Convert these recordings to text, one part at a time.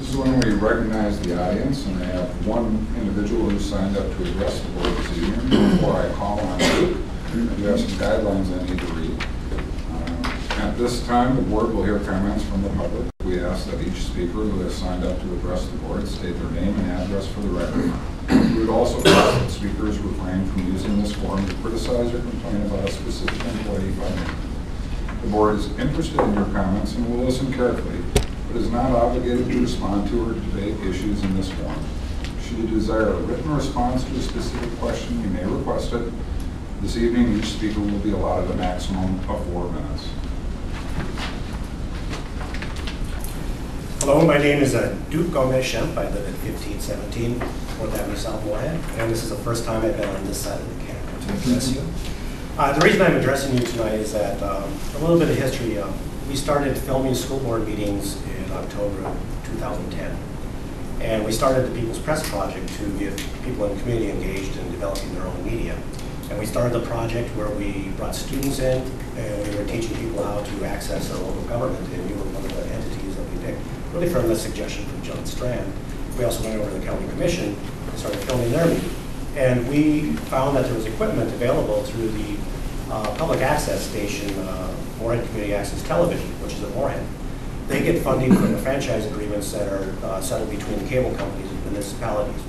This is when we recognize the audience, and I have one individual who signed up to address the board this evening. Before I call on you, I have some guidelines I need to read. At this time, the board will hear comments from the public. We ask that each speaker who has signed up to address the board state their name and address for the record. We would also ask that speakers refrain from using this forum to criticize or complain about a specific employee by name. The board is interested in your comments and will listen carefully, but is not obligated to respond to or debate issues in this forum. Should you desire a written response to a specific question, you may request it. This evening, each speaker will be allotted a maximum of 4 minutes. Hello, my name is Duke Gomez-Shemp. I live at 1517 4th Avenue South Moorhead, and this is the first time I've been on this side of the camera to address you. The reason I'm addressing you tonight is that a little bit of history. We started filming school board meetings in October of 2010, and we started the People's Press Project to get people in the community engaged in developing their own media. And we started the project where we brought students in, and we were teaching people how to access our local government, and you were one of the entities that we picked, really from the suggestion from John Strand. We also went over to the County Commission and started filming their meeting. And we found that there was equipment available through the public access station, Moorhead Community Access Television, which is at Moorhead. They get funding from the franchise agreements that are settled between the cable companies and municipalities.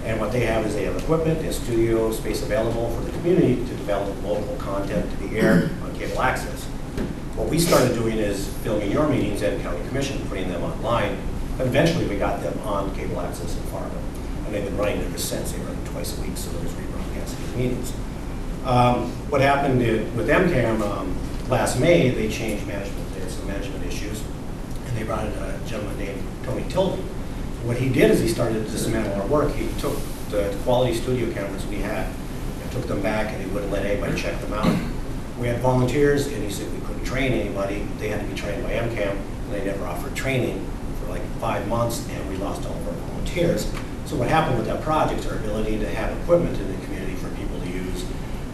And what they have is they have equipment and studio space available for the community to develop local content to be aired on cable access. What we started doing is filming your meetings at County Commission, putting them online. And eventually we got them on cable access in Fargo. And they've been running ever since. They run twice a week, so there's rebroadcasting meetings. What happened with Mcam last May, they changed management. They had some management issues. And they brought in a gentleman named Tony Tilby. What he did is he started to dismantle our work. He took the quality studio cameras we had and took them back, and he wouldn't let anybody check them out. We had volunteers, and he said we couldn't train anybody. They had to be trained by Mcam, and they never offered training for like 5 months, and we lost all of our volunteers. So what happened with that project, our ability to have equipment in the community for people to use,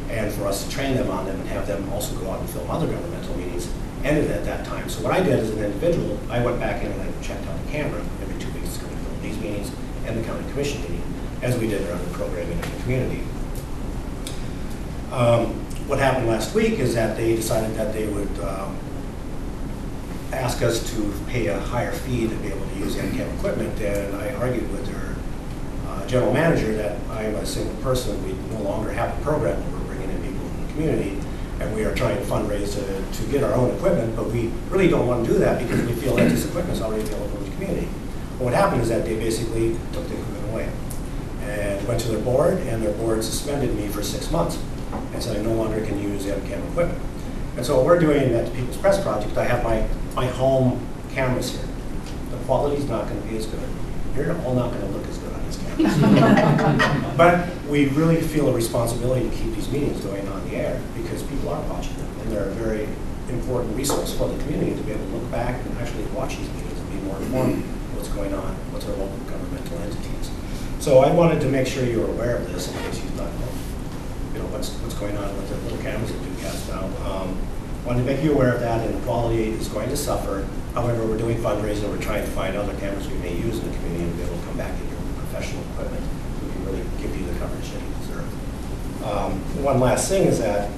and for us to train them on them and have them also go out and film other governmental meetings, ended at that time. So what I did as an individual, I went back in and I checked out the camera every 2 weeks to film these meetings and the County Commission meeting, as we did our other programming in the community. What happened last week is that they decided that they would ask us to pay a higher fee to be able to use Mcam equipment, and I argued with their general manager that I am a single person. We no longer have a program where we're bringing in people in the community, and we are trying to fundraise to get our own equipment, but we really don't want to do that because we feel that this equipment is already available in the community. But what happened is that they basically took the equipment away and went to their board, and their board suspended me for 6 months and said I no longer can use Mcam equipment. And so what we're doing at the People's Press Project, I have my home cameras here. The quality's not going to be as good. You're all not going to look as good on these cameras. But we really feel a responsibility to keep these meetings going on the air because people are watching them, and they're a very important resource for the community to be able to look back and actually watch these meetings and be more informed of what's going on, what's our local governmental entities. So I wanted to make sure you were aware of this in case you thought, you know, what's going on with the little cameras that do cast now. Wanted to make you aware of that, and the quality is going to suffer. However, we're doing fundraising. We're trying to find other cameras we may use in the community and be able to come back and get your professional equipment so we can really give you the coverage that you deserve. One last thing is that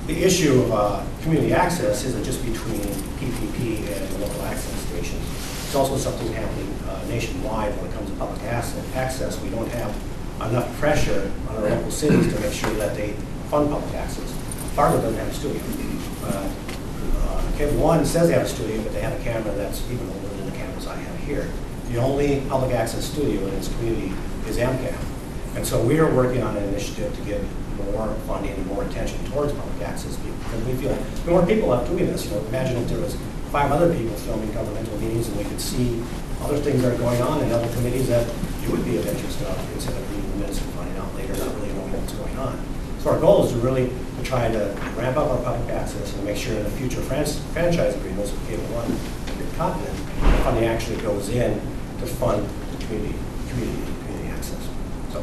the issue of community access isn't just between PPP and the local access stations. It's also something happening nationwide when it comes to public access. We don't have enough pressure on our local cities to make sure that they fund public access. Fargo doesn't have a studio. Cable One says they have a studio, but they have a camera that's even older than the cameras I have here. The only public access studio in this community is Mcam. And so we are working on an initiative to get more funding and more attention towards public access because we feel more people are doing this. You know, imagine if there was 5 other people filming governmental meetings and we could see other things that are going on in other committees that you would be of interest of instead of reading the minutes and finding out later, not really knowing what's going on. So our goal is to really try to ramp up our public access and make sure in the future franchise agreements with Cable One and the continent, the funding actually goes in to fund the community access. So,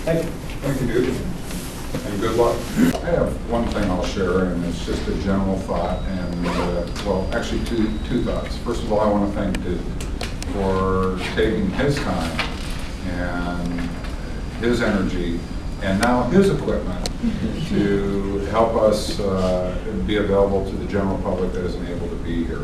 thank you. Thank you, Duke, and good luck. I have one thing I'll share, and it's just a general thought, and well, actually two thoughts. First of all, I want to thank Duke. for taking his time and his energy and now his equipment to help us be available to the general public that isn't able to be here.